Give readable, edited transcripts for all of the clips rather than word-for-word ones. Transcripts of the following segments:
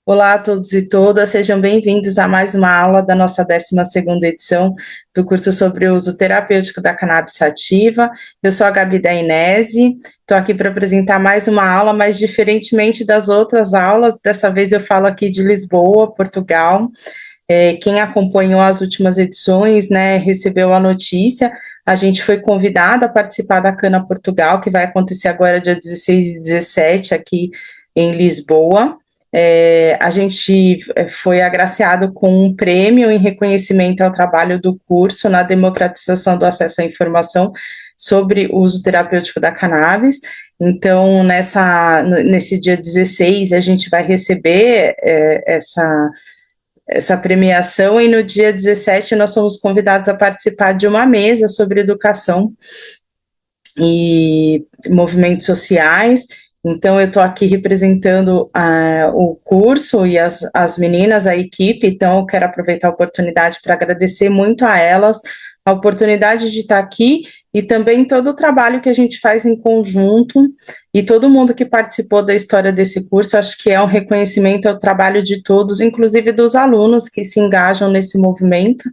Olá a todos e todas, sejam bem-vindos a mais uma aula da nossa 12ª edição do curso sobre o uso terapêutico da cannabis sativa. Eu sou a Gabi Dainese, estou aqui para apresentar mais uma aula, mas diferentemente das outras aulas, dessa vez eu falo aqui de Lisboa, Portugal. Quem acompanhou as últimas edições, né, recebeu a notícia. A gente foi convidado a participar da Cana Portugal, que vai acontecer agora dia 16 e 17 aqui em Lisboa. A gente foi agraciado com um prêmio em reconhecimento ao trabalho do curso na democratização do acesso à informação sobre o uso terapêutico da cannabis. Então, nesse dia 16, a gente vai receber essa premiação, e no dia 17 nós somos convidados a participar de uma mesa sobre educação e movimentos sociais. Então, eu estou aqui representando o curso e as meninas, a equipe, então eu quero aproveitar a oportunidade para agradecer muito a elas a oportunidade de estar aqui e também todo o trabalho que a gente faz em conjunto e todo mundo que participou da história desse curso. Acho que é um reconhecimento ao trabalho de todos, inclusive dos alunos que se engajam nesse movimento.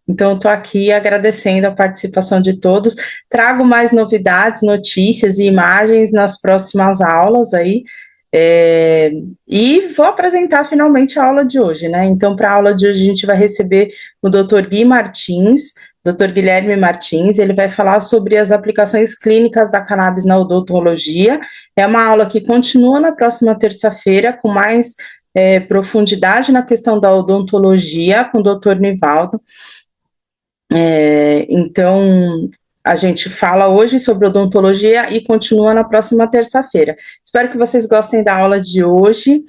Então, estou aqui agradecendo a participação de todos. Trago mais novidades, notícias e imagens nas próximas aulas aí. E vou apresentar finalmente a aula de hoje, né? Então, para a aula de hoje, a gente vai receber o Dr. Gui Martins, Dr. Guilherme Martins. Ele vai falar sobre as aplicações clínicas da cannabis na odontologia. É uma aula que continua na próxima terça-feira, com mais profundidade na questão da odontologia, com o Dr. Nivaldo. Então, a gente fala hoje sobre odontologia e continua na próxima terça-feira. Espero que vocês gostem da aula de hoje.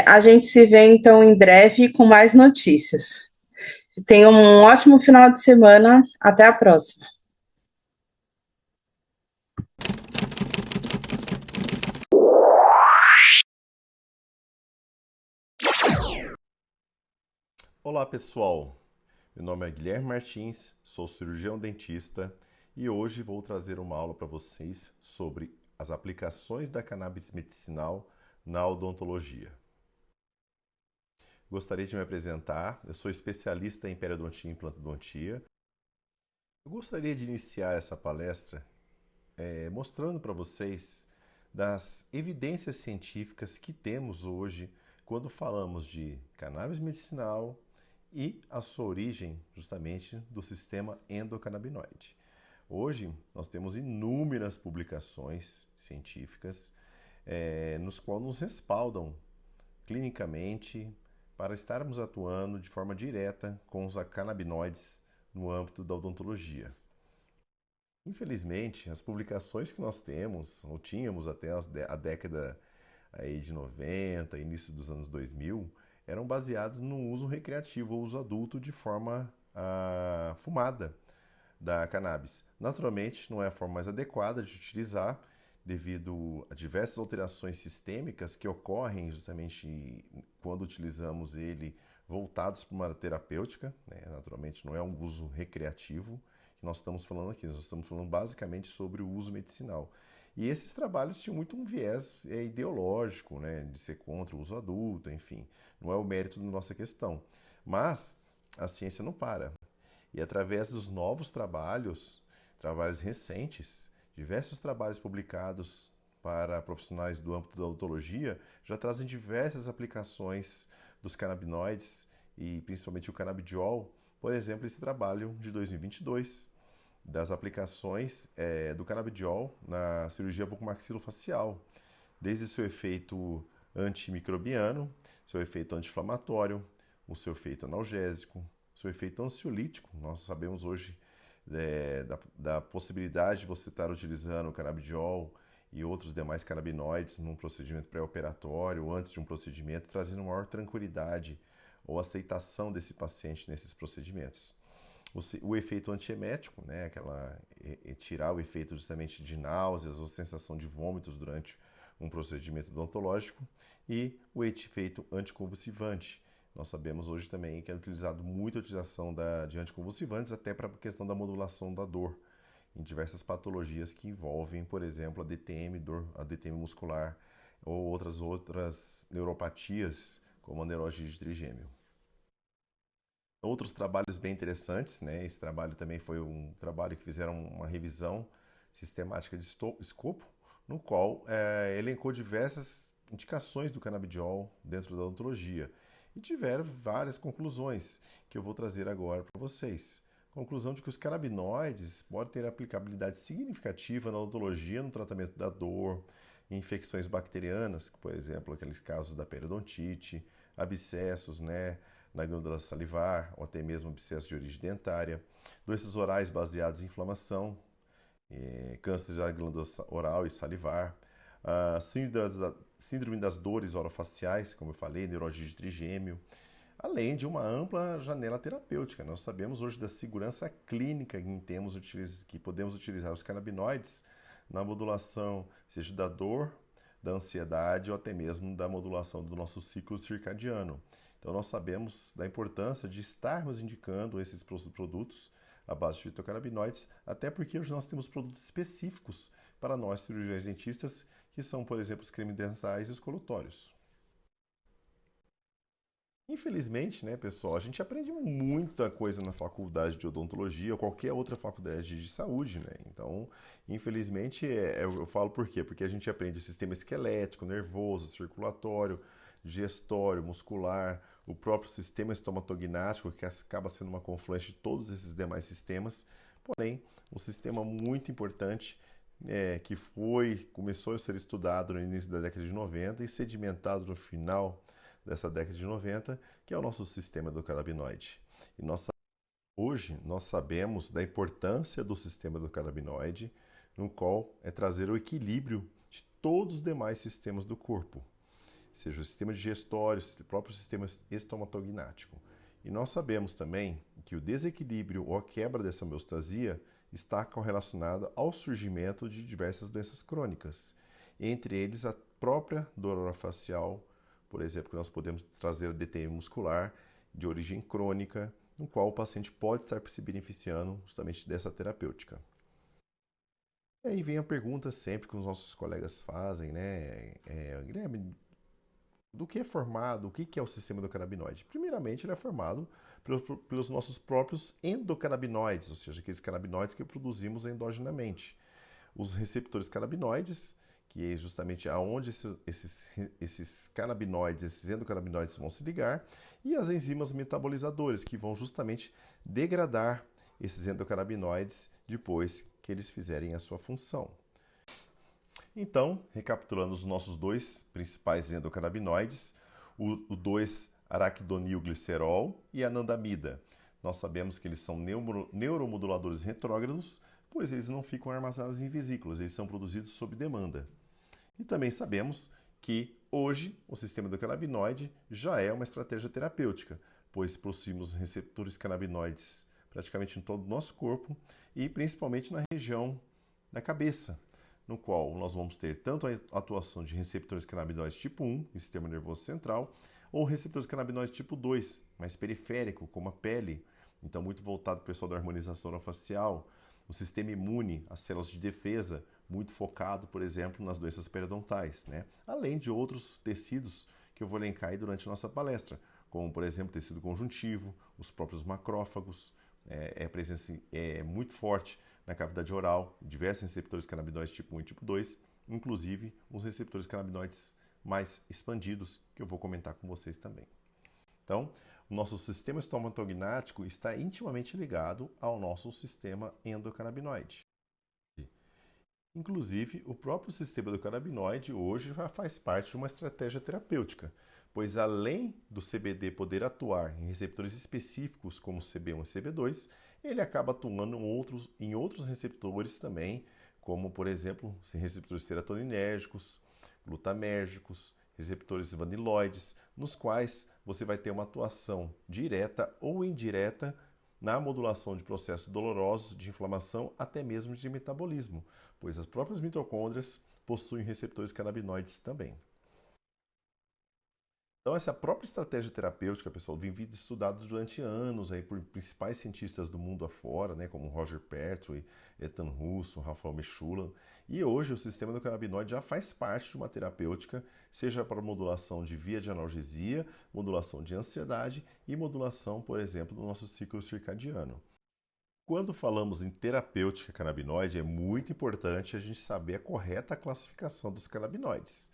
A gente se vê, então, em breve com mais notícias. Tenham um ótimo final de semana. Até a próxima. Olá pessoal, meu nome é Guilherme Martins, sou cirurgião dentista e hoje vou trazer uma aula para vocês sobre as aplicações da cannabis medicinal na odontologia. Gostaria de me apresentar, eu sou especialista em periodontia e implantodontia. Eu gostaria de iniciar essa palestra mostrando para vocês das evidências científicas que temos hoje quando falamos de cannabis medicinal e a sua origem justamente do sistema endocannabinoide. Hoje nós temos inúmeras publicações científicas nos quais nos respaldam clinicamente para estarmos atuando de forma direta com os canabinoides no âmbito da odontologia. Infelizmente, as publicações que nós temos, ou tínhamos até a década aí de 90, início dos anos 2000, eram baseadas no uso recreativo ou uso adulto de forma fumada da cannabis. Naturalmente, não é a forma mais adequada de utilizar, devido a diversas alterações sistêmicas que ocorrem justamente quando utilizamos ele voltados para uma terapêutica, né? Naturalmente, não é um uso recreativo que nós estamos falando aqui, nós estamos falando basicamente sobre o uso medicinal. E esses trabalhos tinham muito um viés ideológico, né, de ser contra o uso adulto, enfim, não é o mérito da nossa questão. Mas a ciência não para. E através dos novos trabalhos recentes, diversos trabalhos publicados para profissionais do âmbito da odontologia já trazem diversas aplicações dos canabinoides e principalmente o canabidiol. Por exemplo, esse trabalho de 2022 das aplicações do canabidiol na cirurgia bucomaxilofacial, desde seu efeito antimicrobiano, seu efeito anti-inflamatório, o seu efeito analgésico, seu efeito ansiolítico. Nós sabemos hoje da possibilidade de você estar utilizando o canabidiol e outros demais canabinoides num procedimento pré-operatório ou antes de um procedimento, trazendo maior tranquilidade ou aceitação desse paciente nesses procedimentos. O efeito antiemético, né, tirar o efeito justamente de náuseas ou sensação de vômitos durante um procedimento odontológico, e o efeito anticonvulsivante. Nós sabemos hoje também que é utilizado muita utilização de anticonvulsivantes até para a questão da modulação da dor em diversas patologias que envolvem, por exemplo, a DTM, a DTM muscular ou outras neuropatias, como a neuralgia de trigêmeo. Outros trabalhos bem interessantes, né? Esse trabalho também foi um trabalho que fizeram uma revisão sistemática de escopo, no qual elencou diversas indicações do canabidiol dentro da odontologia e tiveram várias conclusões que eu vou trazer agora para vocês. Conclusão de que os canabinoides podem ter aplicabilidade significativa na odontologia, no tratamento da dor, em infecções bacterianas, por exemplo, aqueles casos da periodontite, abscessos, né, na glândula salivar, ou até mesmo abscessos de origem dentária, doenças orais baseadas em inflamação, câncer da glândula oral e salivar, a síndrome das dores orofaciais, como eu falei, neuralgia de trigêmeo, além de uma ampla janela terapêutica. Nós sabemos hoje da segurança clínica que podemos utilizar os canabinoides na modulação, seja da dor, da ansiedade ou até mesmo da modulação do nosso ciclo circadiano. Então nós sabemos da importância de estarmos indicando esses produtos à base de fitocannabinoides, até porque hoje nós temos produtos específicos para nós cirurgiões dentistas, que são, por exemplo, os cremes dentais e os colutórios. Infelizmente, né, pessoal, a gente aprende muita coisa na faculdade de odontologia ou qualquer outra faculdade de saúde, né? Então, infelizmente, eu falo por quê? Porque a gente aprende o sistema esquelético, nervoso, circulatório, digestório, muscular, o próprio sistema estomatognático, que acaba sendo uma confluência de todos esses demais sistemas. Porém, um sistema muito importante que começou a ser estudado no início da década de 90 e sedimentado no final dessa década de 90, que é o nosso sistema endocannabinoide. E hoje nós sabemos da importância do sistema endocannabinoide, no qual é trazer o equilíbrio de todos os demais sistemas do corpo, seja o sistema digestório, o próprio sistema estomatognático. E nós sabemos também que o desequilíbrio ou a quebra dessa homeostasia está correlacionada ao surgimento de diversas doenças crônicas, entre eles a própria dor orofacial, por exemplo, que nós podemos trazer a DTM muscular de origem crônica, no qual o paciente pode estar se beneficiando justamente dessa terapêutica. E aí vem a pergunta sempre que os nossos colegas fazem, né? Guilherme, do que é formado, o que é o sistema endocannabinoide? Primeiramente, ele é formado pelos nossos próprios endocannabinoides, ou seja, aqueles canabinoides que produzimos endogenamente. Os receptores canabinoides, que é justamente aonde esses canabinoides, esses endocannabinoides vão se ligar, e as enzimas metabolizadoras, que vão justamente degradar esses endocannabinoides depois que eles fizerem a sua função. Então, recapitulando os nossos dois principais endocannabinoides, o 2-araquidonilglicerol e a anandamida. Nós sabemos que eles são neuromoduladores retrógrados, pois eles não ficam armazenados em vesículas, eles são produzidos sob demanda. E também sabemos que hoje o sistema endocannabinoide já é uma estratégia terapêutica, pois possuímos receptores canabinoides praticamente em todo o nosso corpo e principalmente na região da cabeça, no qual nós vamos ter tanto a atuação de receptores canabinoides tipo 1, sistema nervoso central, ou receptores canabinoides tipo 2, mais periférico, como a pele, então muito voltado para o pessoal da harmonização orofacial, o sistema imune, as células de defesa, muito focado, por exemplo, nas doenças periodontais, né? Além de outros tecidos que eu vou elencar aí durante a nossa palestra, como, por exemplo, tecido conjuntivo, os próprios macrófagos, presença muito forte na cavidade oral, diversos receptores canabinoides tipo 1 e tipo 2, inclusive os receptores canabinoides mais expandidos, que eu vou comentar com vocês também. Então, o nosso sistema estomatognático está intimamente ligado ao nosso sistema endocannabinoide. Inclusive, o próprio sistema do canabinoide hoje já faz parte de uma estratégia terapêutica, pois além do CBD poder atuar em receptores específicos como CB1 e CB2, ele acaba atuando em outros receptores também, como por exemplo, receptores serotoninérgicos, glutamérgicos, receptores vaniloides, nos quais você vai ter uma atuação direta ou indireta na modulação de processos dolorosos de inflamação, até mesmo de metabolismo, pois as próprias mitocôndrias possuem receptores canabinoides também. Então, essa própria estratégia terapêutica, pessoal, vem sido estudada durante anos aí por principais cientistas do mundo afora, né, como Roger Pertwee, Ethan Russo, Rafael Mechoulam. E hoje o sistema do canabinoide já faz parte de uma terapêutica, seja para modulação de via de analgesia, modulação de ansiedade e modulação, por exemplo, do nosso ciclo circadiano. Quando falamos em terapêutica canabinoide, é muito importante a gente saber a correta classificação dos canabinoides.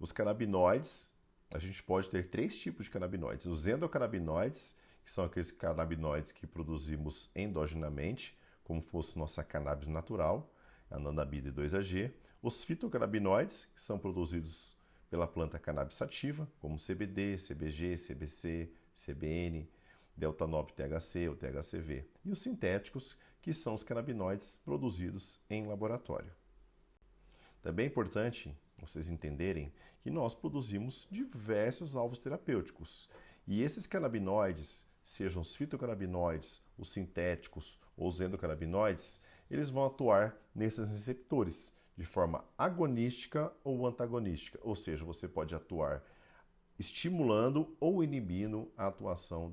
Os canabinoides, a gente pode ter três tipos de canabinoides. Os endocannabinoides, que são aqueles canabinoides que produzimos endogenamente, como fosse nossa cannabis natural, a anandamida e 2-AG. Os fitocannabinoides, que são produzidos pela planta cannabis sativa, como CBD, CBG, CBC, CBN, delta-9-THC ou THCV. E os sintéticos, que são os canabinoides produzidos em laboratório. Também é importante vocês entenderem que nós produzimos diversos alvos terapêuticos. E esses canabinoides, sejam os fitocannabinoides, os sintéticos ou os endocannabinoides, eles vão atuar nesses receptores de forma agonística ou antagonística. Ou seja, você pode atuar estimulando ou inibindo a atuação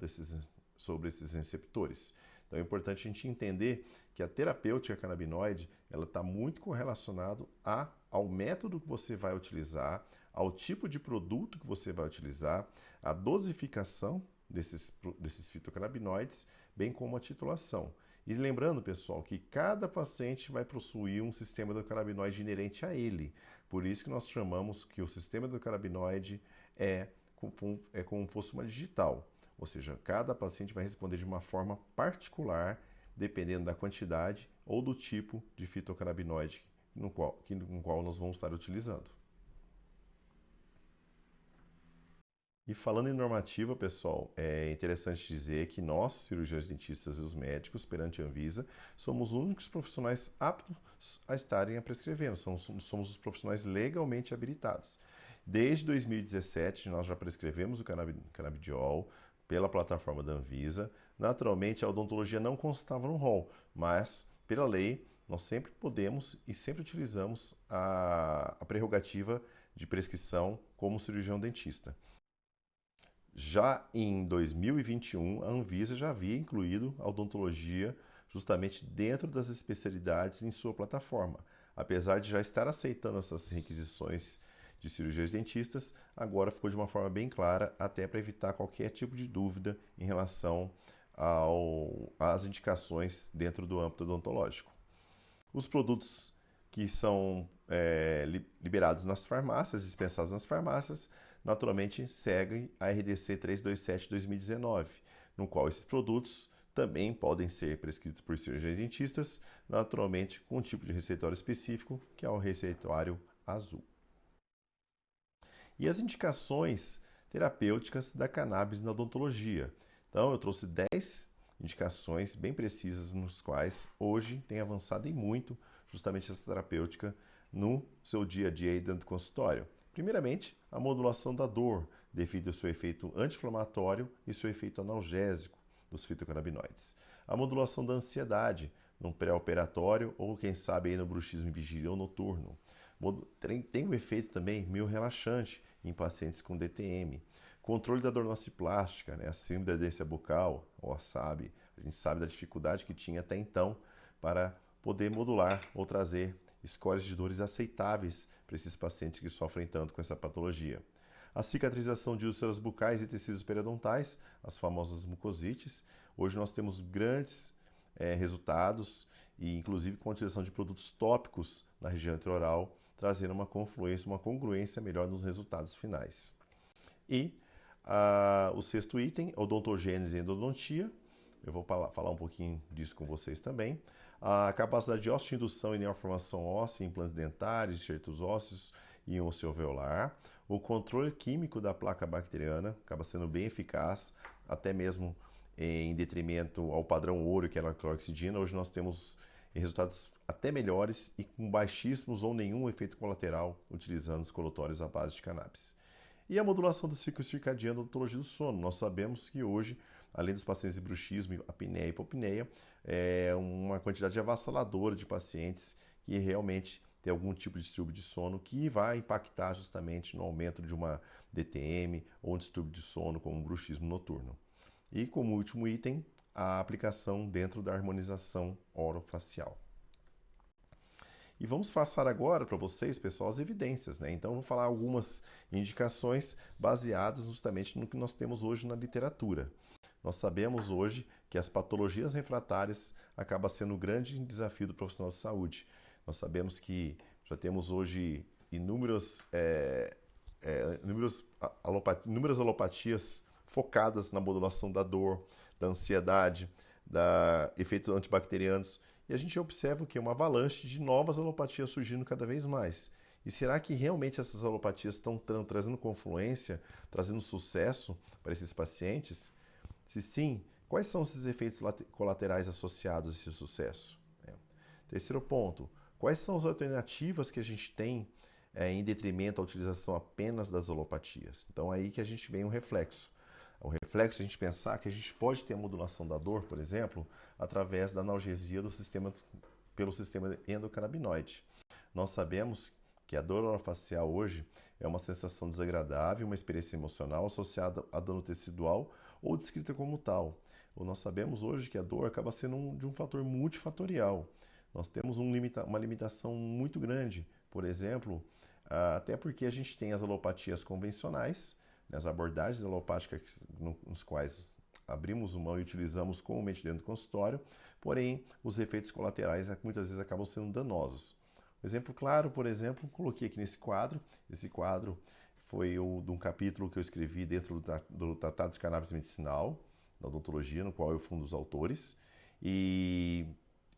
sobre esses receptores. Então é importante a gente entender que a terapêutica canabinoide ela está muito correlacionado ao método que você vai utilizar, ao tipo de produto que você vai utilizar, a dosificação desses fitocannabinoides, bem como a titulação. E lembrando, pessoal, que cada paciente vai possuir um sistema do canabinoide inerente a ele. Por isso que nós chamamos que o sistema do canabinoide é como fosse uma digital. Ou seja, cada paciente vai responder de uma forma particular, dependendo da quantidade ou do tipo de fitocannabinoide no qual nós vamos estar utilizando. E falando em normativa, pessoal, é interessante dizer que nós, cirurgiões dentistas e os médicos, perante a Anvisa, somos os únicos profissionais aptos a estarem a prescrevendo, somos os profissionais legalmente habilitados. Desde 2017, nós já prescrevemos o canabidiol pela plataforma da Anvisa. Naturalmente, a odontologia não constava no rol, mas, pela lei, nós sempre podemos e sempre utilizamos a prerrogativa de prescrição como cirurgião dentista. Já em 2021, a Anvisa já havia incluído a odontologia justamente dentro das especialidades em sua plataforma. Apesar de já estar aceitando essas requisições de cirurgiões dentistas, agora ficou de uma forma bem clara, até para evitar qualquer tipo de dúvida em relação às indicações dentro do âmbito odontológico. Os produtos que são liberados nas farmácias, dispensados nas farmácias, naturalmente seguem a RDC 327/2019, no qual esses produtos também podem ser prescritos por cirurgiões dentistas, naturalmente com um tipo de receituário específico, que é o receituário azul. E as indicações terapêuticas da cannabis na odontologia. Então, eu trouxe 10 indicações bem precisas nos quais hoje tem avançado e muito justamente essa terapêutica no seu dia a dia aí dentro do consultório. Primeiramente, a modulação da dor, devido ao seu efeito anti-inflamatório e seu efeito analgésico dos fitocannabinoides. A modulação da ansiedade, no pré-operatório ou, quem sabe, aí no bruxismo vigília ou noturno. Tem um efeito também meio relaxante em pacientes com DTM. Controle da dor nociplástica, né? A síndrome da adência bucal, ou a SAB. A gente sabe da dificuldade que tinha até então para poder modular ou trazer scores de dores aceitáveis para esses pacientes que sofrem tanto com essa patologia. A cicatrização de úlceras bucais e tecidos periodontais, as famosas mucosites. Hoje nós temos grandes resultados e inclusive com a utilização de produtos tópicos na região intraoral, trazendo uma confluência, uma congruência melhor nos resultados finais. E o sexto item, odontogênese e endodontia. Eu vou falar um pouquinho disso com vocês também. a capacidade de osteoindução e neoformação óssea em implantes dentários, enxertos ósseos e osso alveolar. O controle químico da placa bacteriana acaba sendo bem eficaz, até mesmo em detrimento ao padrão ouro, que é a cloroxidina. Hoje nós temos resultados até melhores e com baixíssimos ou nenhum efeito colateral utilizando os colutórios à base de cannabis. E a modulação do ciclo circadiano da odontologia do sono. Nós sabemos que hoje, além dos pacientes de bruxismo, apneia e hipopneia, é uma quantidade avassaladora de pacientes que realmente tem algum tipo de distúrbio de sono que vai impactar justamente no aumento de uma DTM ou um distúrbio de sono como um bruxismo noturno. E como último item, a aplicação dentro da harmonização orofacial. E vamos passar agora para vocês, pessoal, as evidências, né? Então, eu vou falar algumas indicações baseadas justamente no que nós temos hoje na literatura. Nós sabemos hoje que as patologias refratárias acabam sendo um grande desafio do profissional de saúde. Nós sabemos que já temos hoje inúmeras alopatias focadas na modulação da dor, da ansiedade, da efeitos antibacterianos. E a gente observa que é uma avalanche de novas alopatias surgindo cada vez mais. E será que realmente essas alopatias estão trazendo confluência, trazendo sucesso para esses pacientes? Se sim, quais são esses efeitos colaterais associados a esse sucesso? Terceiro ponto, quais são as alternativas que a gente tem em detrimento à utilização apenas das alopatias? Então aí que a gente vem um reflexo. O reflexo é a gente pensar que a gente pode ter a modulação da dor, por exemplo, através da analgesia pelo sistema endocannabinoide. Nós sabemos que a dor orofacial hoje é uma sensação desagradável, uma experiência emocional associada a dano tecidual ou descrita como tal. Nós sabemos hoje que a dor acaba sendo de um fator multifatorial. Nós temos uma limitação muito grande, por exemplo, até porque a gente tem as alopatias convencionais, as abordagens alopáticas nos quais abrimos mão e utilizamos comumente dentro do consultório, porém os efeitos colaterais muitas vezes acabam sendo danosos. Um exemplo claro, por exemplo, coloquei aqui nesse quadro. Esse quadro foi de um capítulo que eu escrevi dentro do Tratado de Cannabis Medicinal, da odontologia, no qual eu fui um dos autores, e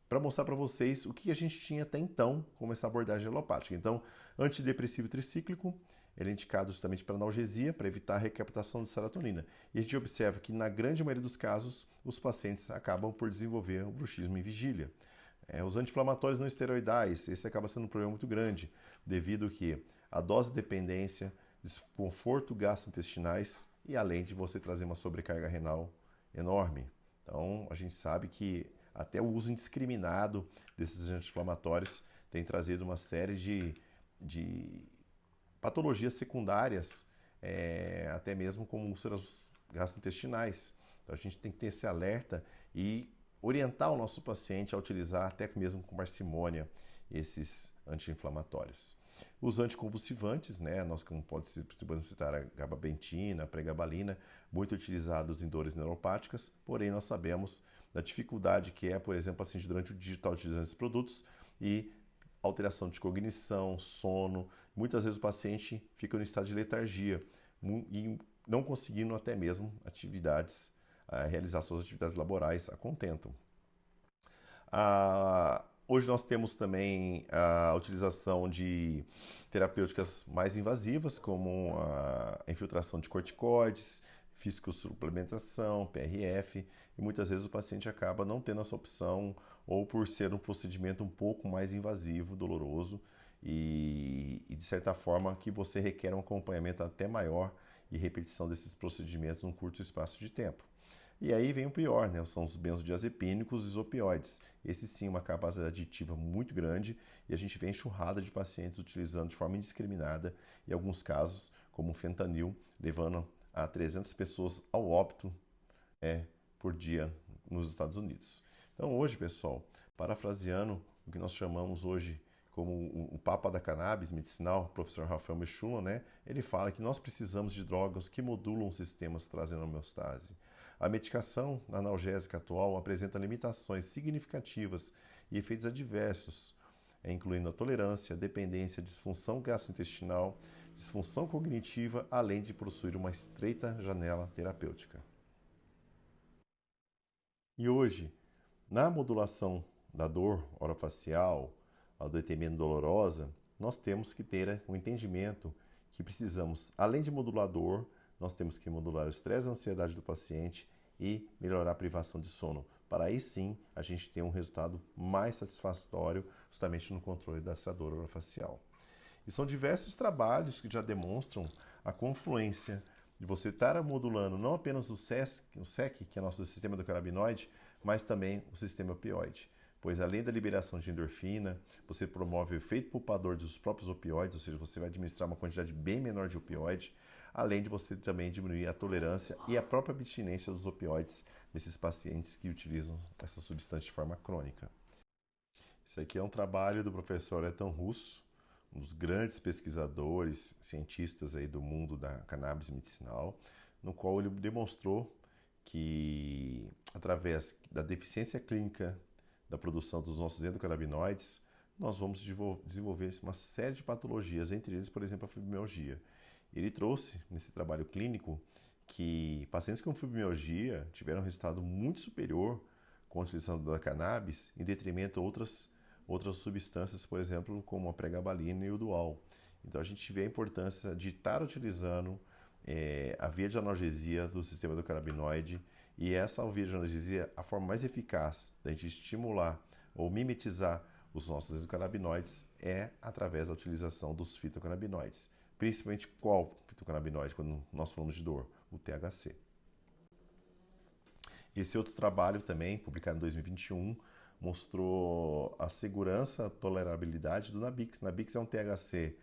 para mostrar para vocês o que a gente tinha até então como essa abordagem alopática. Então, antidepressivo tricíclico, ele é indicado justamente para analgesia, para evitar a recaptação de serotonina. E a gente observa que, na grande maioria dos casos, os pacientes acabam por desenvolver o bruxismo em vigília. Os anti-inflamatórios não esteroidais, esse acaba sendo um problema muito grande, devido que a dose de dependência, desconforto gastrointestinais e além de você trazer uma sobrecarga renal enorme. Então, a gente sabe que até o uso indiscriminado desses anti-inflamatórios tem trazido uma série de patologias secundárias, até mesmo como úlceras gastrointestinais. Então a gente tem que ter esse alerta e orientar o nosso paciente a utilizar até mesmo com parcimônia esses anti-inflamatórios. Os anticonvulsivantes, né, nós como podemos citar a gabapentina, a pregabalina, muito utilizados em dores neuropáticas, porém nós sabemos da dificuldade que é, por exemplo, o paciente durante o dia estar utilizando esses produtos e alteração de cognição, sono. Muitas vezes o paciente fica no estado de letargia e não conseguindo até mesmo realizar suas atividades laborais a contento. Hoje nós temos também a utilização de terapêuticas mais invasivas, como a infiltração de corticoides, físico-suplementação, PRF, e muitas vezes o paciente acaba não tendo essa opção ou por ser um procedimento um pouco mais invasivo, doloroso e de certa forma que você requer um acompanhamento até maior e repetição desses procedimentos num curto espaço de tempo. E aí vem o pior, né? São os benzodiazepínicos e os opioides. Esse sim, uma capacidade aditiva muito grande e a gente vê enxurrada de pacientes utilizando de forma indiscriminada, em alguns casos, como o fentanil, levando a 300 pessoas ao óbito por dia nos Estados Unidos. Então hoje, pessoal, parafraseando o que nós chamamos hoje como o Papa da Cannabis medicinal, o professor Rafael Mechoulam, né? Ele fala que nós precisamos de drogas que modulam sistemas trazendo homeostase. A medicação analgésica atual apresenta limitações significativas e efeitos adversos, incluindo a tolerância, dependência, disfunção gastrointestinal, disfunção cognitiva, além de possuir uma estreita janela terapêutica. E hoje, na modulação da dor orofacial, a do etêmia dolorosa, nós temos que ter um entendimento que precisamos, além de modular a dor, nós temos que modular o estresse e a ansiedade do paciente e melhorar a privação de sono. Para aí sim a gente ter um resultado mais satisfatório justamente no controle dessa dor orofacial. E são diversos trabalhos que já demonstram a confluência de você estar modulando não apenas o SEC, que é o nosso sistema endocannabinoide, mas também o sistema opioide. Pois além da liberação de endorfina, você promove o efeito poupador dos próprios opioides, ou seja, você vai administrar uma quantidade bem menor de opioide, além de você também diminuir a tolerância e a própria abstinência dos opioides nesses pacientes que utilizam essa substância de forma crônica. Isso aqui é um trabalho do professor Ethan Russo, um dos grandes pesquisadores, cientistas aí do mundo da cannabis medicinal, no qual ele demonstrou que, através da deficiência clínica da produção dos nossos endocannabinoides, nós vamos desenvolver uma série de patologias, entre eles, por exemplo, a fibromialgia. Ele trouxe, nesse trabalho clínico, que pacientes com fibromialgia tiveram um resultado muito superior com a utilização da cannabis, em detrimento a outras substâncias, por exemplo, como a pregabalina e o dual. Então a gente vê a importância de estar utilizando a via de analgesia do sistema endocannabinoide, e essa via de analgesia, a forma mais eficaz da gente estimular ou mimetizar os nossos endocannabinoides é através da utilização dos fitocannabinoides. Principalmente qual fitocannabinoide quando nós falamos de dor? O THC. Esse outro trabalho também, publicado em 2021, mostrou a segurança, a tolerabilidade do Nabix. Nabix é um THC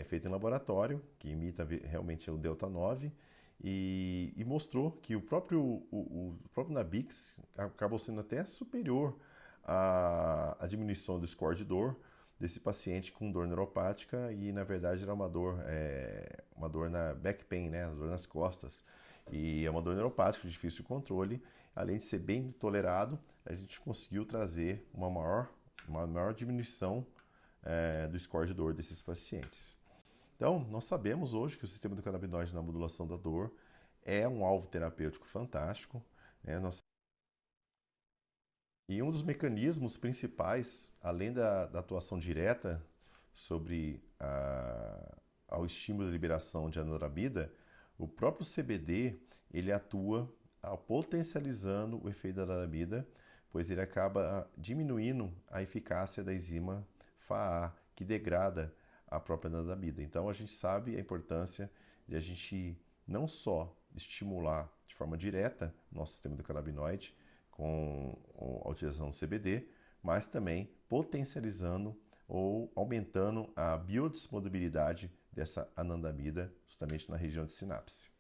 feito em laboratório, que imita realmente o Delta 9, e mostrou que o próprio Nabix acabou sendo até superior à diminuição do score de dor desse paciente com dor neuropática, e na verdade era uma dor na back pain, né? Uma dor nas costas. E é uma dor neuropática de difícil controle. Além de ser bem tolerado, a gente conseguiu trazer uma maior diminuição do score de dor desses pacientes. Então, nós sabemos hoje que o sistema do cannabinoide na modulação da dor é um alvo terapêutico fantástico, né? E um dos mecanismos principais, além da atuação direta sobre ao estímulo da liberação de anandamida, o próprio CBD ele atua potencializando o efeito da anandamida, pois ele acaba diminuindo a eficácia da enzima FAA, que degrada a própria anandamida. Então a gente sabe a importância de a gente não só estimular de forma direta o nosso sistema endocannabinoide com a utilização do CBD, mas também potencializando ou aumentando a biodisponibilidade dessa anandamida justamente na região de sinapse.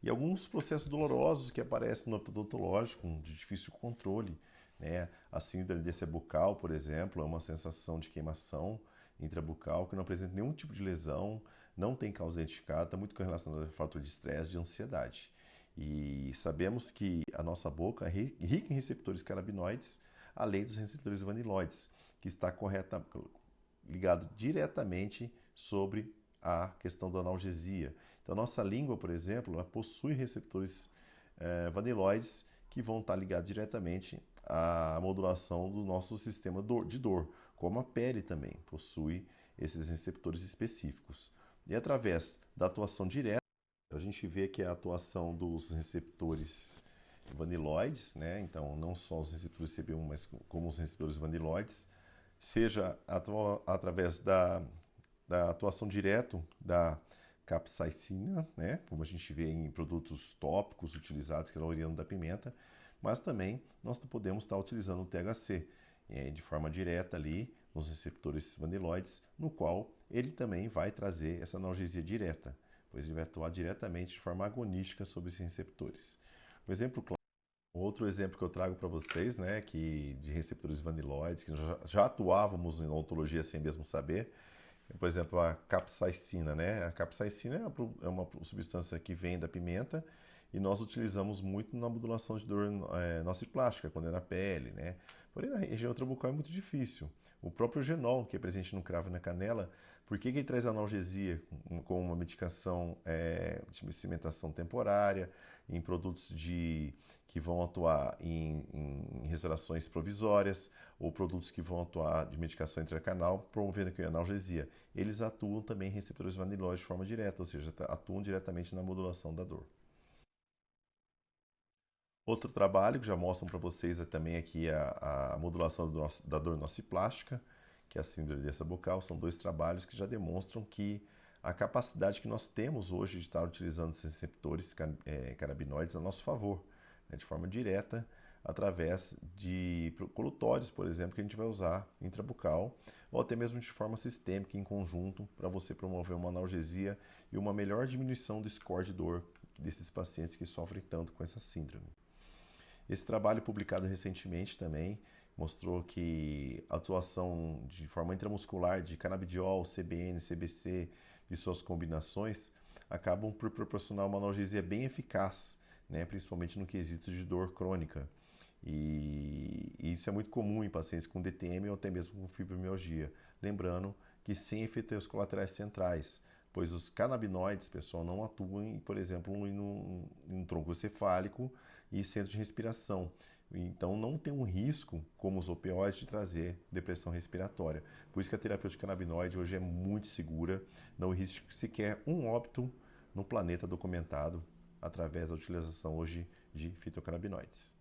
E alguns processos dolorosos que aparecem no odontológico de difícil controle, né? A síndrome bucal, por exemplo, é uma sensação de queimação intrabucal que não apresenta nenhum tipo de lesão, não tem causa identificada, está muito correlacionada a fator de estresse, de ansiedade. E sabemos que a nossa boca é rica em receptores canabinoides, além dos receptores vaniloides, que está ligado diretamente sobre a questão da analgesia. Então, a nossa língua, por exemplo, ela possui receptores vaniloides que vão estar ligados diretamente à modulação do nosso sistema de dor, como a pele também possui esses receptores específicos. E através da atuação direta, a gente vê que a atuação dos receptores vaniloides, né? Então não só os receptores CB1, mas como os receptores vaniloides, seja através da atuação direta da capsaicina, né? Como a gente vê em produtos tópicos utilizados, que é o oriano da pimenta, mas também nós podemos estar utilizando o THC de forma direta ali nos receptores vaniloides, no qual ele também vai trazer essa analgesia direta, pois ele vai atuar diretamente de forma agonística sobre esses receptores. Outro exemplo que eu trago para vocês, né, de receptores vaniloides, que já atuávamos em odontologia sem mesmo saber, por exemplo, a capsaicina, né? A capsaicina é uma substância que vem da pimenta e nós utilizamos muito na modulação de dor nociplástica, quando é na pele, porém, na região trabucal é muito difícil. O próprio genol, que é presente no cravo e na canela, Por que que ele traz analgesia com uma medicação de cimentação temporária, em produtos que vão atuar em restaurações provisórias, ou produtos que vão atuar de medicação intracanal, promovendo aqui a analgesia? Eles atuam também em receptores vanilóide de forma direta, ou seja, atuam diretamente na modulação da dor. Outro trabalho que já mostram para vocês é também aqui a modulação da dor nociplástica, que é a síndrome de doença bucal. São dois trabalhos que já demonstram que a capacidade que nós temos hoje de estar utilizando esses receptores canabinoides a nosso favor, né, de forma direta, através de colutórios, por exemplo, que a gente vai usar intrabucal, ou até mesmo de forma sistêmica em conjunto, para você promover uma analgesia e uma melhor diminuição do score de dor desses pacientes que sofrem tanto com essa síndrome. Esse trabalho, publicado recentemente também, mostrou que a atuação de forma intramuscular de canabidiol, CBN, CBC e suas combinações acabam por proporcionar uma analgesia bem eficaz, né, principalmente no quesito de dor crônica. E isso é muito comum em pacientes com DTM ou até mesmo com fibromialgia. Lembrando que sem efeitos colaterais centrais, pois os canabinoides, pessoal, não atuam, por exemplo, no tronco cefálico e centro de respiração. Então não tem um risco, como os opioides, de trazer depressão respiratória. Por isso que a terapia de canabinoide hoje é muito segura, não existe sequer um óbito no planeta documentado através da utilização hoje de fitocannabinoides.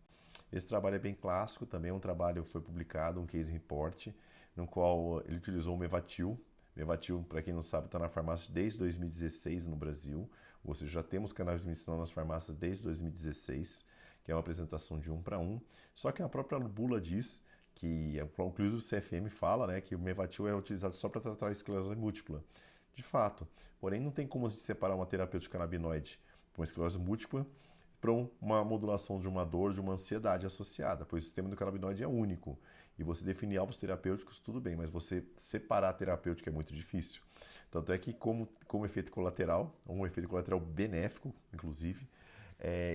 Esse trabalho é bem clássico, também é um trabalho que foi publicado, um case report, no qual ele utilizou o Mevatil. Mevatil, para quem não sabe, está na farmácia desde 2016 no Brasil, ou seja, já temos cannabis medicinal nas farmácias desde 2016, que é uma apresentação de 1 para 1. Só que a própria bula diz que, inclusive o CFM fala, né, que o Mevatil é utilizado só para tratar a esclerose múltipla. De fato, porém não tem como a gente separar uma terapêutica canabinoide para uma esclerose múltipla para uma modulação de uma dor, de uma ansiedade associada, pois o sistema endocannabinoide é único. E você definir alvos terapêuticos, tudo bem, mas você separar a terapêutica é muito difícil. Tanto é que, como efeito colateral, um efeito colateral benéfico, inclusive,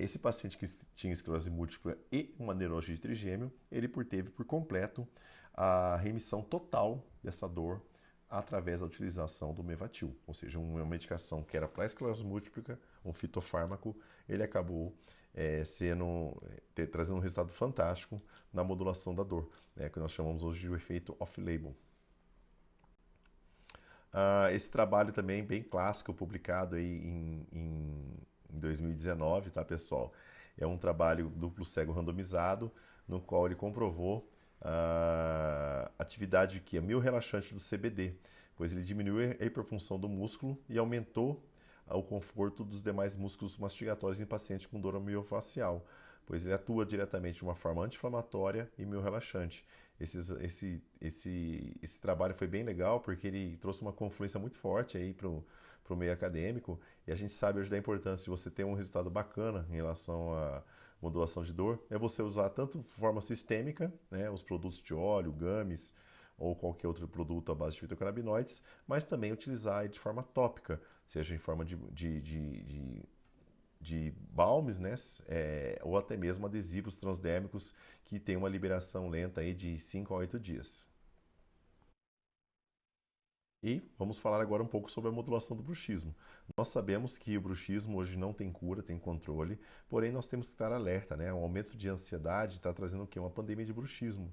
esse paciente que tinha esclerose múltipla e uma neurose de trigêmeo, ele teve por completo a remissão total dessa dor através da utilização do Mevatil, ou seja, uma medicação que era para esclerose múltipla, um fitofármaco, ele acabou trazendo um resultado fantástico na modulação da dor, né, que nós chamamos hoje de efeito off-label. Esse trabalho também bem clássico, publicado aí em 2019, tá, pessoal? É um trabalho duplo cego randomizado, no qual ele comprovou a atividade que é miorrelaxante do CBD, pois ele diminuiu a hiperfunção do músculo e aumentou o conforto dos demais músculos mastigatórios em pacientes com dor miofascial, pois ele atua diretamente de uma forma anti-inflamatória e miorrelaxante. Esse trabalho foi bem legal porque ele trouxe uma confluência muito forte aí para o meio acadêmico, e a gente sabe hoje da importância de você ter um resultado bacana em relação à modulação de dor, é você usar tanto de forma sistêmica, né, os produtos de óleo, gummies, ou qualquer outro produto à base de fitocannabinoides, mas também utilizar de forma tópica, seja em forma de balmes, né, ou até mesmo adesivos transdérmicos que têm uma liberação lenta aí de 5 a 8 dias. E vamos falar agora um pouco sobre a modulação do bruxismo. Nós sabemos que o bruxismo hoje não tem cura, tem controle, porém nós temos que estar alerta, né? O aumento de ansiedade está trazendo o quê? Uma pandemia de bruxismo.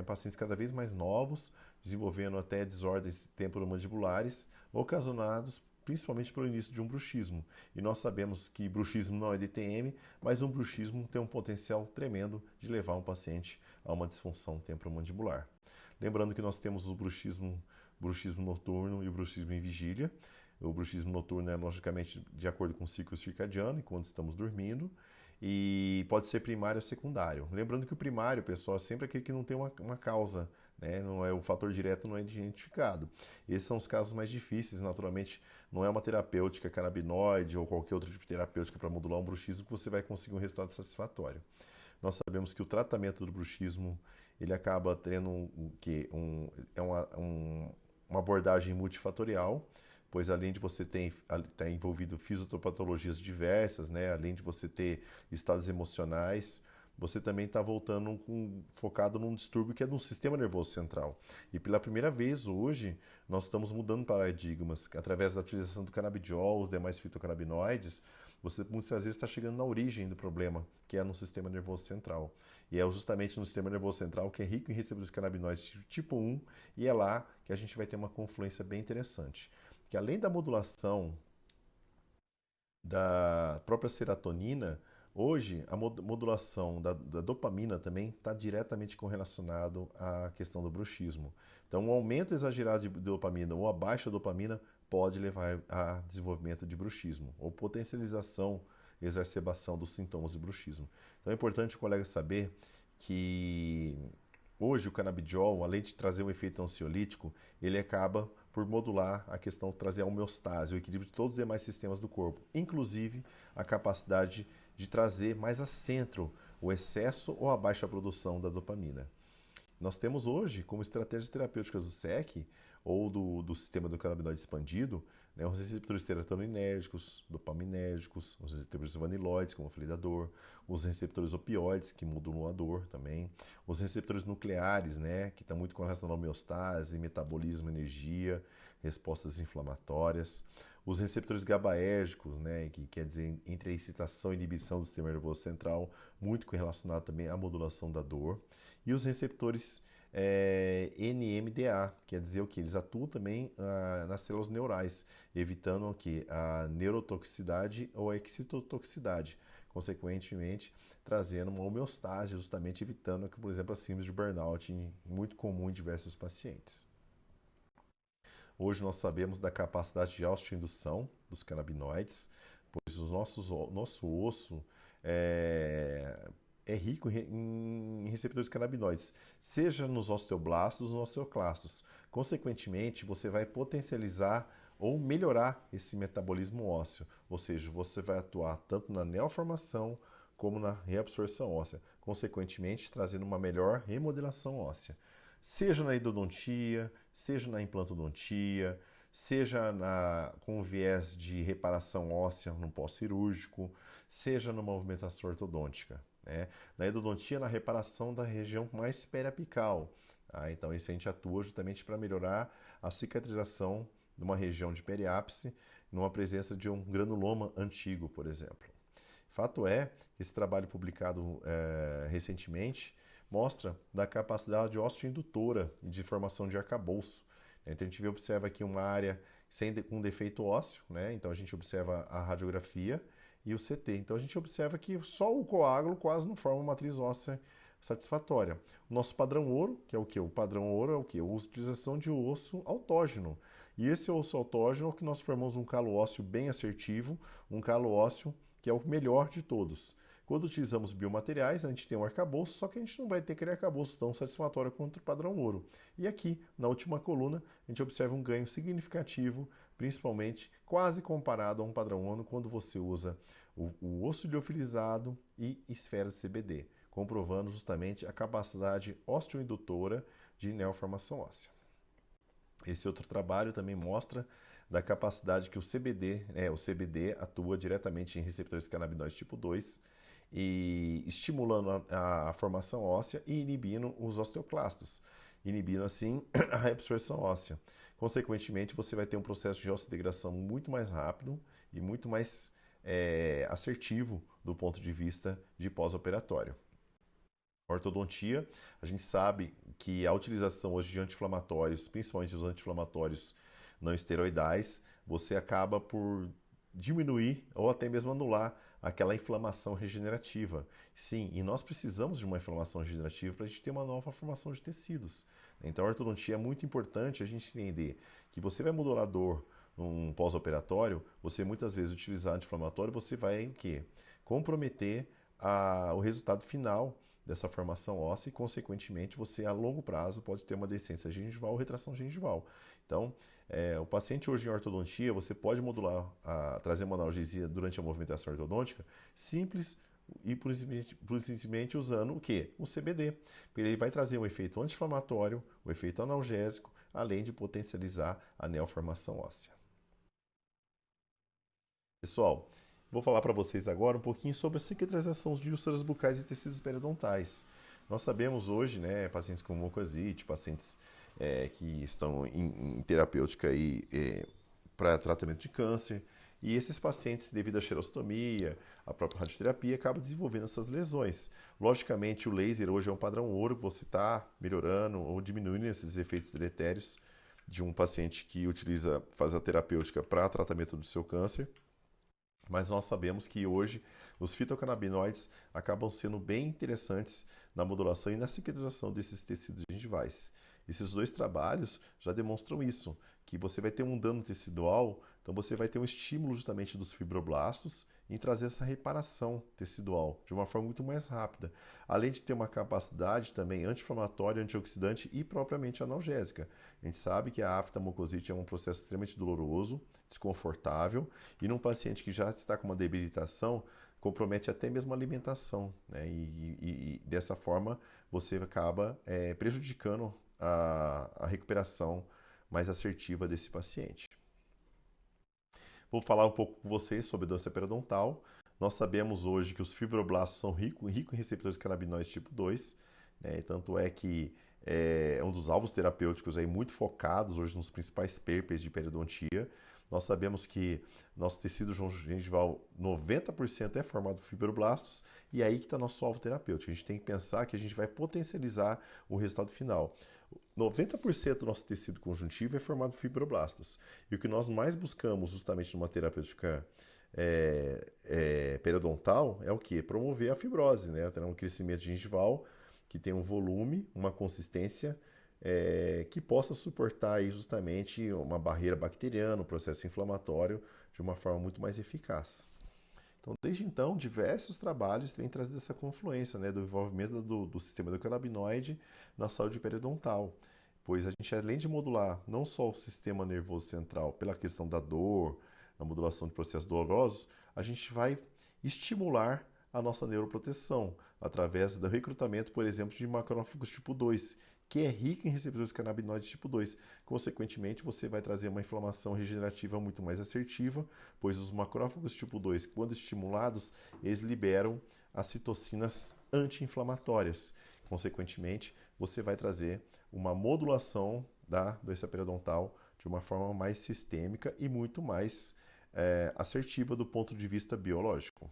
Pacientes cada vez mais novos, desenvolvendo até desordens temporomandibulares, ocasionados principalmente pelo início de um bruxismo. E nós sabemos que bruxismo não é DTM, mas um bruxismo tem um potencial tremendo de levar um paciente a uma disfunção temporomandibular. Lembrando que nós temos o bruxismo noturno e o bruxismo em vigília. O bruxismo noturno é, logicamente, de acordo com o ciclo circadiano, enquanto estamos dormindo, e pode ser primário ou secundário. Lembrando que o primário, pessoal, é sempre aquele que não tem uma causa, né? Não é, o fator direto não é identificado. Esses são os casos mais difíceis, naturalmente, não é uma terapêutica canabinoide ou qualquer outro tipo de terapêutica para modular um bruxismo que você vai conseguir um resultado satisfatório. Nós sabemos que o tratamento do bruxismo ele acaba tendo uma abordagem multifatorial, pois além de você estar envolvido fisiopatologias diversas, né, além de você ter estados emocionais, você também está voltando focado num distúrbio que é do sistema nervoso central. E pela primeira vez hoje, nós estamos mudando paradigmas. Através da utilização do canabidiol, os demais fitocannabinoides, você muitas vezes está chegando na origem do problema, que é no sistema nervoso central. E é justamente no sistema nervoso central que é rico em receptores canabinoides tipo 1, e é lá que a gente vai ter uma confluência bem interessante. Que além da modulação da própria serotonina, hoje a modulação da dopamina também está diretamente correlacionado à questão do bruxismo. Então, um aumento exagerado de dopamina ou a baixa dopamina pode levar a desenvolvimento de bruxismo ou potencialização, exacerbação dos sintomas de bruxismo. Então, é importante o colega saber que hoje o canabidiol, além de trazer um efeito ansiolítico, ele acaba por modular a questão de trazer a homeostase, o equilíbrio de todos os demais sistemas do corpo, inclusive a capacidade de trazer mais a centro o excesso ou a baixa produção da dopamina. Nós temos hoje, como estratégias terapêuticas do SEC ou do sistema do canabinoide expandido, né, os receptores serotoninérgicos, dopaminérgicos, os receptores vaniloides, como eu falei da dor, os receptores opioides, que modulam a dor também, os receptores nucleares, né, que estão muito correlacionados à homeostase, metabolismo, energia, respostas inflamatórias, os receptores GABAérgicos, né, que quer dizer entre a excitação e inibição do sistema nervoso central, muito correlacionado também à modulação da dor, e os receptores NMDA, quer dizer o que? Eles atuam também nas células neurais, evitando o que? A neurotoxicidade ou a excitotoxicidade, consequentemente trazendo uma homeostase, justamente evitando, por exemplo, a síndrome de burnout, muito comum em diversos pacientes. Hoje nós sabemos da capacidade de autoindução dos canabinoides, pois nosso osso é rico em receptores canabinoides, seja nos osteoblastos ou nos osteoclastos. Consequentemente, você vai potencializar ou melhorar esse metabolismo ósseo, ou seja, você vai atuar tanto na neoformação como na reabsorção óssea, consequentemente trazendo uma melhor remodelação óssea. Seja na endodontia, seja na implantodontia, seja com viés de reparação óssea no pós-cirúrgico, seja numa movimentação ortodôntica. Né? Na endodontia, na reparação da região mais periapical. Tá? Então, isso a gente atua justamente para melhorar a cicatrização de uma região de periápice, numa presença de um granuloma antigo, por exemplo. Fato é, esse trabalho publicado recentemente mostra da capacidade osteoindutora e de formação de arcabouço. Então a gente observa aqui uma área com defeito ósseo, né? Então a gente observa a radiografia e o CT. Então a gente observa que só o coágulo quase não forma uma matriz óssea satisfatória. O nosso padrão ouro, que é o que? O padrão ouro é o que? A utilização de osso autógeno. E esse osso autógeno é o que nós formamos um calo ósseo bem assertivo, um calo ósseo que é o melhor de todos. Quando utilizamos biomateriais, a gente tem um arcabouço, só que a gente não vai ter aquele arcabouço tão satisfatório quanto o padrão ouro. E aqui, na última coluna, a gente observa um ganho significativo, principalmente quase comparado a um padrão ouro, quando você usa o osso liofilizado e esferas de CBD, comprovando justamente a capacidade osteoindutora de neoformação óssea. Esse outro trabalho também mostra da capacidade que o CBD atua diretamente em receptores canabinoides tipo 2, e estimulando a formação óssea e inibindo os osteoclastos, inibindo assim a reabsorção óssea. Consequentemente, você vai ter um processo de ossidegração muito mais rápido e muito mais assertivo do ponto de vista de pós-operatório. Ortodontia, a gente sabe que a utilização hoje de anti-inflamatórios, principalmente os anti-inflamatórios não esteroidais, você acaba por diminuir ou até mesmo anular aquela inflamação regenerativa. Sim, e nós precisamos de uma inflamação regenerativa para a gente ter uma nova formação de tecidos. Então a ortodontia é muito importante a gente entender que você vai modular a dor num pós-operatório, você muitas vezes utilizar anti-inflamatório, você vai o quê? Comprometer o resultado final dessa formação óssea e, consequentemente, você a longo prazo pode ter uma descência gengival ou retração gengival. Então, o paciente hoje em ortodontia, você pode modular, trazer uma analgesia durante a movimentação ortodôntica simples e simplesmente usando o quê? O CBD. Porque ele vai trazer um efeito anti-inflamatório, um efeito analgésico, além de potencializar a neoformação óssea. Pessoal, Vou falar para vocês agora um pouquinho sobre a cicatrização de úlceras bucais e tecidos periodontais. Nós sabemos hoje, né, pacientes com mucosite, pacientes que estão em terapêutica para tratamento de câncer, e esses pacientes, devido à xerostomia, à própria radioterapia, acabam desenvolvendo essas lesões. Logicamente, o laser hoje é um padrão ouro, você está melhorando ou diminuindo esses efeitos deletérios de um paciente que faz a terapêutica para tratamento do seu câncer. Mas nós sabemos que hoje os fitocannabinoides acabam sendo bem interessantes na modulação e na cicatrização desses tecidos gengivais. Esses dois trabalhos já demonstram isso, que você vai ter um dano tecidual, então você vai ter um estímulo justamente dos fibroblastos em trazer essa reparação tecidual de uma forma muito mais rápida, além de ter uma capacidade também anti-inflamatória, antioxidante e propriamente analgésica. A gente sabe que a afta-mucosite é um processo extremamente doloroso, desconfortável, e num paciente que já está com uma debilitação, compromete até mesmo a alimentação, né? E dessa forma você acaba prejudicando a recuperação mais assertiva desse paciente. Vou falar um pouco com vocês sobre doença periodontal. Nós sabemos hoje que os fibroblastos são ricos em receptores canabinoides tipo 2, né? Tanto é que é um dos alvos terapêuticos aí muito focados hoje nos principais PERPs de periodontia. Nós sabemos que nosso tecido gengival, 90% é formado por fibroblastos, e é aí que está nosso alvo terapêutico. A gente tem que pensar que a gente vai potencializar o resultado final. 90% do nosso tecido conjuntivo é formado por fibroblastos. E o que nós mais buscamos justamente numa terapêutica periodontal é o quê? Promover a fibrose, né? Ter um crescimento gengival que tem um volume, uma consistência que possa suportar aí justamente uma barreira bacteriana, um processo inflamatório de uma forma muito mais eficaz. Então, desde então, diversos trabalhos têm trazido essa confluência, né, do envolvimento do sistema endocannabinoide na saúde periodontal, pois a gente, além de modular não só o sistema nervoso central pela questão da dor, na modulação de processos dolorosos, a gente vai estimular a nossa neuroproteção através do recrutamento, por exemplo, de macrófagos tipo 2, que é rico em receptores canabinoides tipo 2. Consequentemente, você vai trazer uma inflamação regenerativa muito mais assertiva, pois os macrófagos tipo 2, quando estimulados, eles liberam as citocinas anti-inflamatórias. Consequentemente, você vai trazer uma modulação da doença periodontal de uma forma mais sistêmica e muito mais assertiva do ponto de vista biológico.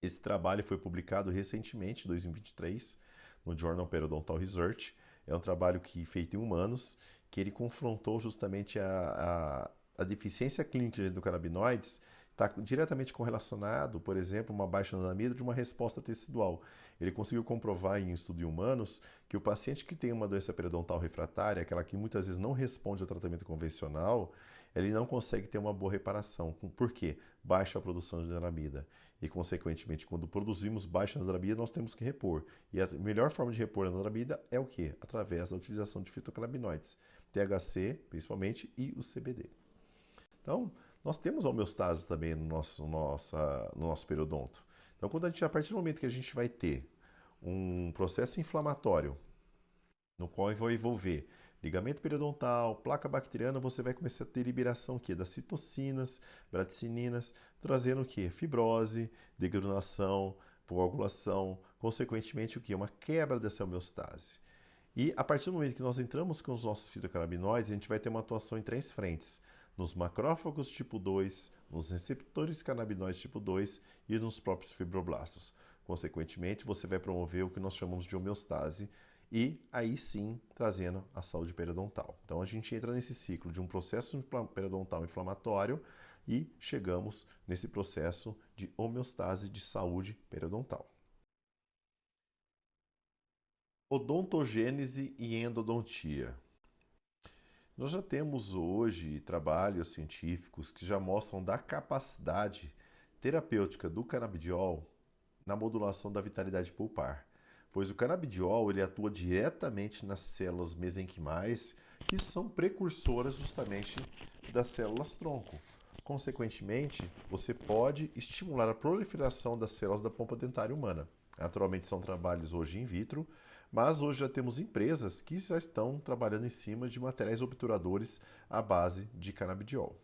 Esse trabalho foi publicado recentemente, em 2023, no Journal Periodontal Research. É um trabalho feito em humanos, que ele confrontou justamente a deficiência clínica de endocannabinoides, está diretamente correlacionado, por exemplo, uma baixa anamida de uma resposta tecidual. Ele conseguiu comprovar em um estudo em humanos que o paciente que tem uma doença periodontal refratária, aquela que muitas vezes não responde ao tratamento convencional, ele não consegue ter uma boa reparação. Por quê? Baixa a produção de anamida. E, consequentemente, quando produzimos baixa anandramida, nós temos que repor. E a melhor forma de repor a anandramida é o quê? Através da utilização de fitocannabinoides, THC, principalmente, e o CBD. Então, nós temos a homeostase também no nosso periodonto. Então, a partir do momento que a gente vai ter um processo inflamatório, no qual vai envolver ligamento periodontal, placa bacteriana, você vai começar a ter liberação aqui das citocinas, bradicininas, trazendo o que? Fibrose, degranulação, coagulação, consequentemente o que? Uma quebra dessa homeostase. E a partir do momento que nós entramos com os nossos fitocannabinoides, a gente vai ter uma atuação em 3 frentes: nos macrófagos tipo 2, nos receptores canabinoides tipo 2 e nos próprios fibroblastos. Consequentemente, você vai promover o que nós chamamos de homeostase, e aí sim trazendo a saúde periodontal. Então a gente entra nesse ciclo de um processo periodontal inflamatório e chegamos nesse processo de homeostase de saúde periodontal. Odontogênese e endodontia. Nós já temos hoje trabalhos científicos que já mostram da capacidade terapêutica do canabidiol na modulação da vitalidade pulpar, pois o canabidiol ele atua diretamente nas células mesenquimais, que são precursoras justamente das células tronco. Consequentemente, você pode estimular a proliferação das células da polpa dentária humana. Naturalmente, são trabalhos hoje in vitro, mas hoje já temos empresas que já estão trabalhando em cima de materiais obturadores à base de canabidiol.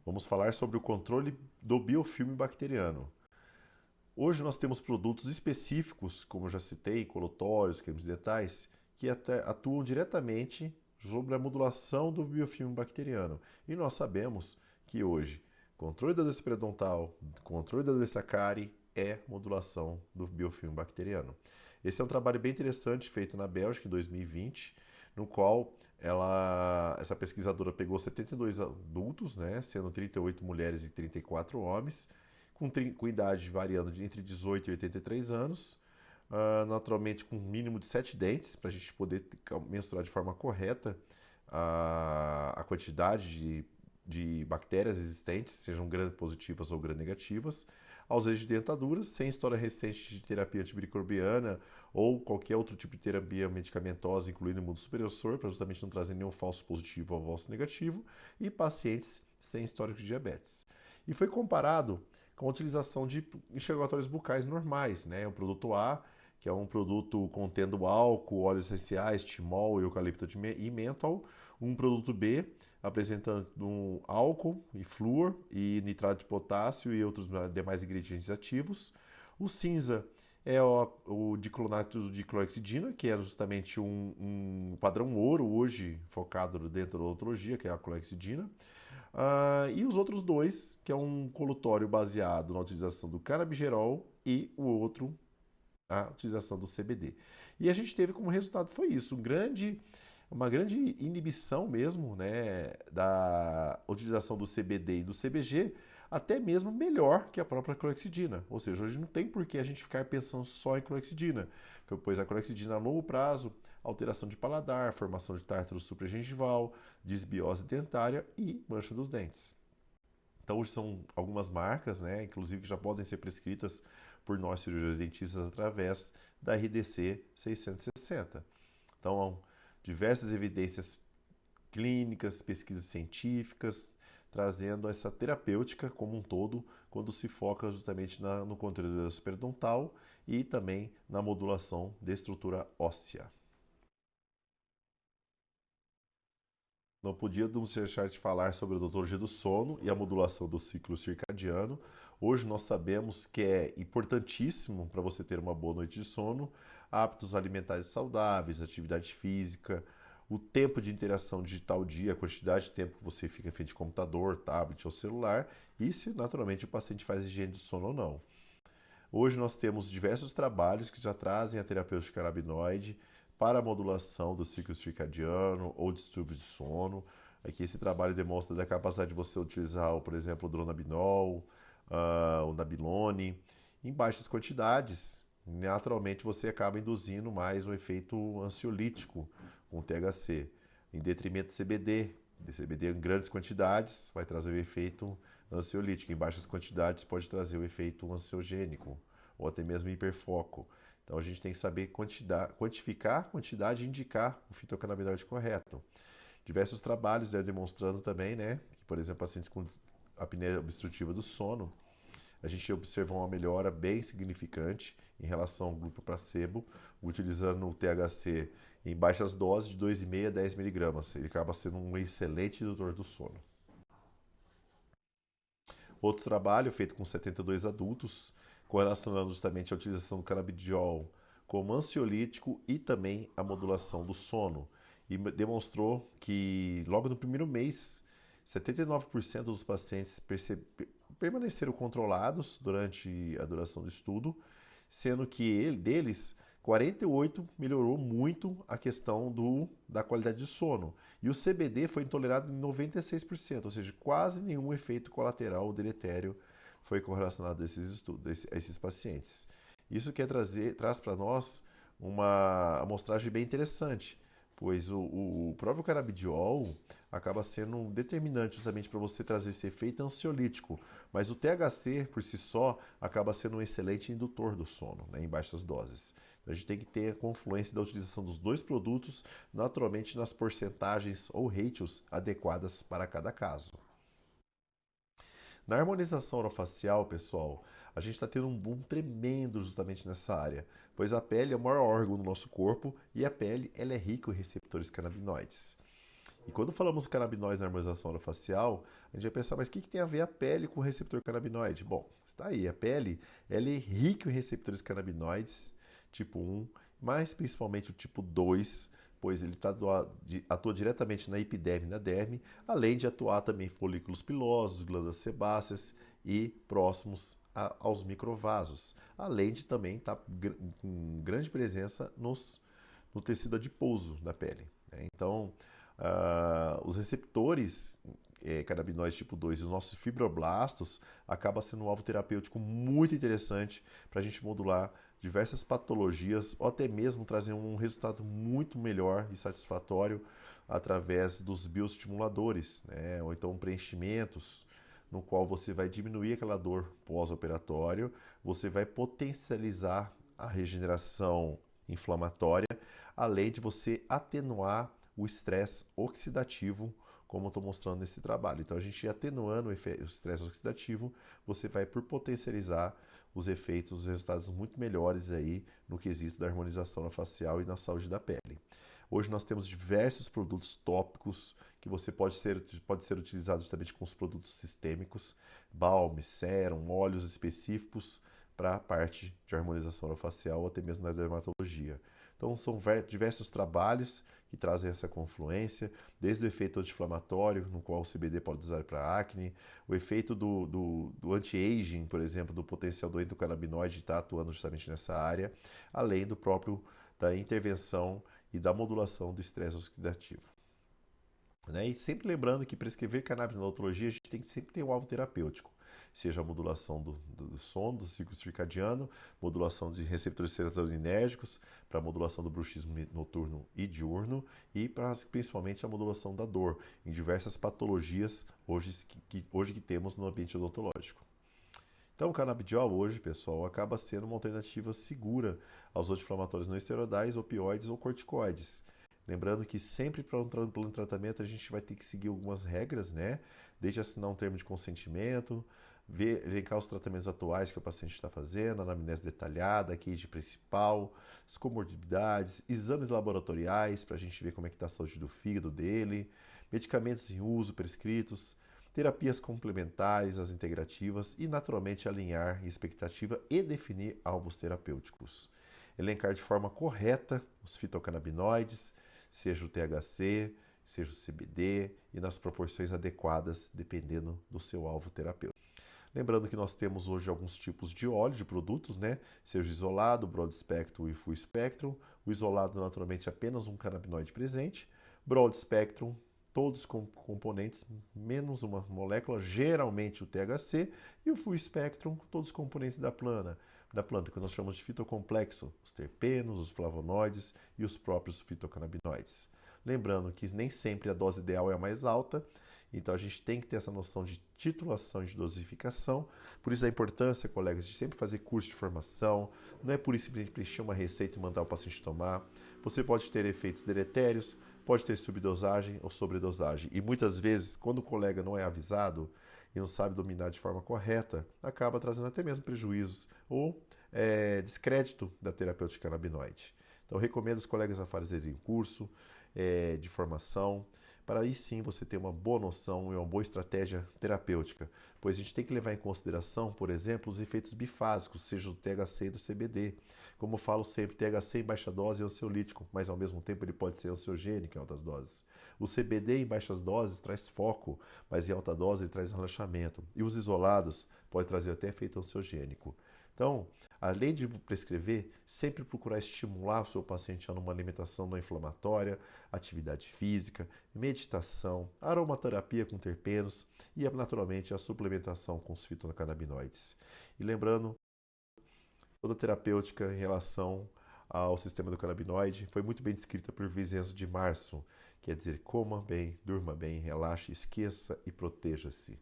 Vamos falar sobre o controle do biofilme bacteriano. Hoje nós temos produtos específicos, como eu já citei, colutórios, cremes dentais, que atuam diretamente sobre a modulação do biofilme bacteriano. E nós sabemos que hoje, controle da doença periodontal, controle da doença cárie é modulação do biofilme bacteriano. Esse é um trabalho bem interessante feito na Bélgica em 2020, no qual essa pesquisadora pegou 72 adultos, né, sendo 38 mulheres e 34 homens, com idade variando entre 18 e 83 anos, naturalmente com um mínimo de 7 dentes, para a gente poder mensurar de forma correta a quantidade de bactérias existentes, sejam gram-positivas ou gram-negativas, ausência de dentaduras, sem história recente de terapia antimicrobiana ou qualquer outro tipo de terapia medicamentosa, incluindo imunossupressor, para justamente não trazer nenhum falso positivo ou falso negativo, e pacientes sem histórico de diabetes. E foi comparado com a utilização de enxergatórios bucais normais, né? O produto A, que é um produto contendo álcool, óleos essenciais, timol, eucalipto e menthol. Um produto B, apresentando um álcool e flúor e nitrato de potássio e outros demais ingredientes ativos. O cinza é o diclonato de clorexidina, que é justamente um padrão ouro hoje focado dentro da odontologia, que é a clorexidina. E os outros dois, que é um colutório baseado na utilização do canabigerol e o outro, a utilização do CBD. E a gente teve como resultado foi isso, uma grande inibição mesmo, né, da utilização do CBD e do CBG, até mesmo melhor que a própria clorexidina. Ou seja, hoje não tem por que a gente ficar pensando só em clorexidina, pois a clorexidina a longo prazo, alteração de paladar, formação de tártaro supragengival, disbiose dentária e mancha dos dentes. Então hoje são algumas marcas, né, inclusive que já podem ser prescritas por nós cirurgiões dentistas através da RDC 660. Então, diversas evidências clínicas, pesquisas científicas, trazendo essa terapêutica como um todo, quando se foca justamente no controle da doença periodontal e também na modulação da estrutura óssea. Não podíamos deixar de falar sobre a odontologia do sono e a modulação do ciclo circadiano. Hoje nós sabemos que é importantíssimo para você ter uma boa noite de sono, hábitos alimentares saudáveis, atividade física, o tempo de interação digital dia, a quantidade de tempo que você fica em frente de computador, tablet ou celular, e se naturalmente o paciente faz higiene de sono ou não. Hoje nós temos diversos trabalhos que já trazem a terapêutica canabinoide para a modulação do ciclo circadiano ou distúrbios de sono. Aqui esse trabalho demonstra a capacidade de você utilizar, por exemplo, o dronabinol, o nabilone, em baixas quantidades. Naturalmente você acaba induzindo mais um efeito ansiolítico com o THC, em detrimento do CBD. O CBD em grandes quantidades vai trazer o efeito ansiolítico, em baixas quantidades pode trazer o efeito ansiogênico ou até mesmo hiperfoco. Então a gente tem que saber quantificar a quantidade e indicar o fitocannabinoide correto. Diversos trabalhos demonstrando também, né, que, por exemplo, pacientes com apneia obstrutiva do sono, a gente observou uma melhora bem significante em relação ao grupo placebo, utilizando o THC em baixas doses de 2,5 a 10 miligramas. Ele acaba sendo um excelente indutor do sono. Outro trabalho feito com 72 adultos, correlacionando justamente a utilização do canabidiol como ansiolítico e também a modulação do sono. E demonstrou que logo no primeiro mês, 79% dos pacientes permaneceram controlados durante a duração do estudo, sendo que deles 48 melhorou muito a questão da qualidade de sono. E o CBD foi tolerado em 96%, ou seja, quase nenhum efeito colateral ou deletério foi correlacionado a esses pacientes. Isso traz para nós uma amostragem bem interessante, pois o próprio canabidiol acaba sendo um determinante justamente para você trazer esse efeito ansiolítico, mas o THC por si só acaba sendo um excelente indutor do sono, né, em baixas doses. Então, a gente tem que ter a confluência da utilização dos dois produtos, naturalmente nas porcentagens ou ratios adequadas para cada caso. Na harmonização orofacial, pessoal, a gente está tendo um boom tremendo justamente nessa área, pois a pele é o maior órgão do nosso corpo e a pele ela é rica em receptores canabinoides. E quando falamos canabinoides na harmonização orofacial, a gente vai pensar, mas o que tem a ver a pele com o receptor canabinoide? Bom, está aí, a pele ela é rica em receptores canabinoides, tipo 1, mas principalmente o tipo 2, pois ele atua diretamente na epiderme e na derme, além de atuar também em folículos pilosos, glândulas sebáceas e próximos aos microvasos, além de também estar com grande presença no tecido adiposo da pele, né? Então, os receptores canabinoides tipo 2 e os nossos fibroblastos acaba sendo um alvo terapêutico muito interessante para a gente modular diversas patologias ou até mesmo trazer um resultado muito melhor e satisfatório através dos bioestimuladores, né? Ou então preenchimentos no qual você vai diminuir aquela dor pós-operatório, você vai potencializar a regeneração inflamatória, além de você atenuar o estresse oxidativo, como eu estou mostrando nesse trabalho. Então, a gente atenuando o estresse oxidativo, você vai por potencializar os efeitos, os resultados muito melhores aí no quesito da harmonização facial e na saúde da pele. Hoje nós temos diversos produtos tópicos que você pode ser utilizado justamente com os produtos sistêmicos, balm, sérum, óleos específicos para a parte de harmonização orofacial ou até mesmo na dermatologia. Então são diversos trabalhos que trazem essa confluência, desde o efeito anti-inflamatório, no qual o CBD pode usar para acne, o efeito do anti-aging, por exemplo, do potencial do endocannabinoide está atuando justamente nessa área, além da intervenção e da modulação do estresse oxidativo. Né? E sempre lembrando que prescrever cannabis na odontologia, a gente tem que sempre ter um alvo terapêutico, seja a modulação do sono, do ciclo circadiano, modulação de receptores serotoninérgicos, para a modulação do bruxismo noturno e diurno e principalmente a modulação da dor em diversas patologias hoje que temos no ambiente odontológico. Então, o canabidiol hoje, pessoal, acaba sendo uma alternativa segura aos anti-inflamatórios não esteroidais, opioides ou corticoides. Lembrando que sempre para um plano de tratamento a gente vai ter que seguir algumas regras, né? Desde assinar um termo de consentimento, elencar os tratamentos atuais que o paciente está fazendo, a anamnese detalhada, a QID principal, as comorbidades, exames laboratoriais para a gente ver como é que está a saúde do fígado dele, medicamentos em uso prescritos, terapias complementares, as integrativas e, naturalmente, alinhar expectativa e definir alvos terapêuticos. Elencar de forma correta os fitocannabinoides, seja o THC, seja o CBD e nas proporções adequadas, dependendo do seu alvo terapêutico. Lembrando que nós temos hoje alguns tipos de óleo, de produtos, né? Seja isolado, broad spectrum e full spectrum. O isolado, naturalmente, é apenas um canabinoide presente. Broad spectrum, todos com componentes, menos uma molécula, geralmente o THC. E o full spectrum, todos os componentes da planta, que nós chamamos de fitocomplexo, os terpenos, os flavonoides e os próprios fitocannabinoides. Lembrando que nem sempre a dose ideal é a mais alta, então a gente tem que ter essa noção de titulação e de dosificação. Por isso a importância, colegas, de sempre fazer curso de formação. Não é por isso simplesmente preencher uma receita e mandar o paciente tomar. Você pode ter efeitos deletérios, pode ter subdosagem ou sobredosagem. E muitas vezes, quando o colega não é avisado e não sabe dominar de forma correta, acaba trazendo até mesmo prejuízos ou descrédito da terapêutica canabinoide. Então, recomendo os colegas a fazerem curso de formação, para aí sim você ter uma boa noção e uma boa estratégia terapêutica, pois a gente tem que levar em consideração, por exemplo, os efeitos bifásicos, seja do THC e do CBD. Como eu falo sempre, THC em baixa dose é ansiolítico, mas ao mesmo tempo ele pode ser ansiogênico em altas doses. O CBD em baixas doses traz foco, mas em alta dose ele traz relaxamento. E os isolados podem trazer até efeito ansiogênico. Então, além de prescrever, sempre procurar estimular o seu paciente a uma alimentação não inflamatória, atividade física, meditação, aromaterapia com terpenos e, naturalmente, a suplementação com os fitocannabinoides. E lembrando, toda a terapêutica em relação ao sistema do canabinoide foi muito bem descrita por Vincenzo de Março, quer dizer, coma bem, durma bem, relaxe, esqueça e proteja-se.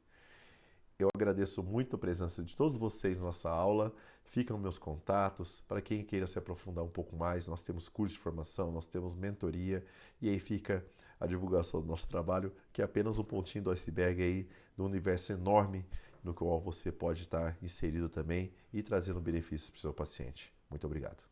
Eu agradeço muito a presença de todos vocês na nossa aula. Ficam meus contatos. Para quem queira se aprofundar um pouco mais, nós temos curso de formação, nós temos mentoria e aí fica a divulgação do nosso trabalho, que é apenas um pontinho do iceberg aí do universo enorme no qual você pode estar inserido também e trazendo benefícios para o seu paciente. Muito obrigado.